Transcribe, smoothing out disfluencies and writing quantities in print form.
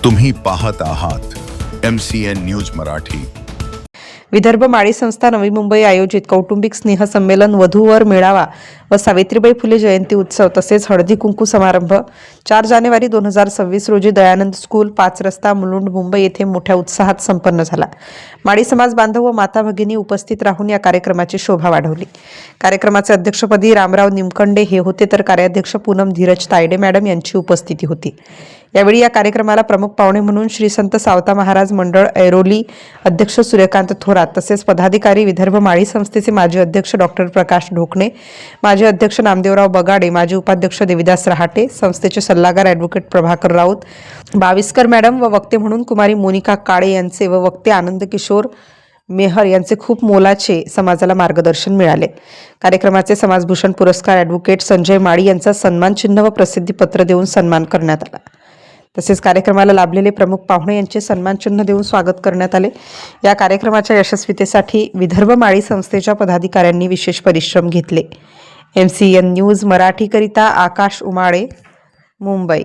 तुम्ही पाहत आहात MCN न्यूज मराठी। विदर्भ माळी संस्था नवी मुंबई आयोजित कौटुंबिक स्नेह संमेलन, वधूवर मेळावा व सावित्रीबाई फुले जयंती उत्सव तसेच हळदी कुंकू समारंभ 4 जानेवारी 2026 रोजी दयानंद स्कूल 5 रस्ता मुलुंड मुंबई येथे मोठ्या उत्साहात संपन्न झाला। माळी समाज बांधव व माता भगिनी उपस्थित राहून या कार्यक्रमाची शोभा वाढवली। कार्यक्रमाचे अध्यक्षपदी रामराव निमकंडे हे होते, तर कार्याध्यक्ष पूनम धीरज तायडे मॅडम यांची उपस्थिती होती। यावेळी या कार्यक्रमाला प्रमुख पाहुणे म्हणून श्री संत सावता महाराज मंडळ ऐरोली अध्यक्ष सूर्यकांत थोरात तसेच पदाधिकारी, विदर्भ माळी संस्थेचे माजी अध्यक्ष डॉक्टर प्रकाश ढोकणे, माजी अध्यक्ष नामदेवराव बगाडे, माजी उपाध्यक्ष देविदास रहाटे, संस्थेचे सल्लागार ॲडव्होकेट प्रभाकर राऊत, बाविस्कर मॅडम व वक्ते म्हणून कुमारी मोनिका काळे यांचे व वक्ते आनंद किशोर मेहर यांचे खूप मोलाचे समाजाला मार्गदर्शन मिळाले। कार्यक्रमाचे समाजभूषण पुरस्कार ॲडव्होकेट संजय माळी यांचा सन्मान चिन्ह व प्रसिद्धी पत्र देऊन सन्मान करण्यात आला। तसेच कार्यक्रमाला लाभलेले प्रमुख पाहुणे यांचे सन्मान चिन्ह देऊन स्वागत करण्यात आले। या कार्यक्रमाच्या यशस्वीतेसाठी विदर्भ माळी संस्थेच्या पदाधिकाऱ्यांनी विशेष परिश्रम घेतले। MCN न्यूज मराठी करिता आकाश उमाळे, मुंबई।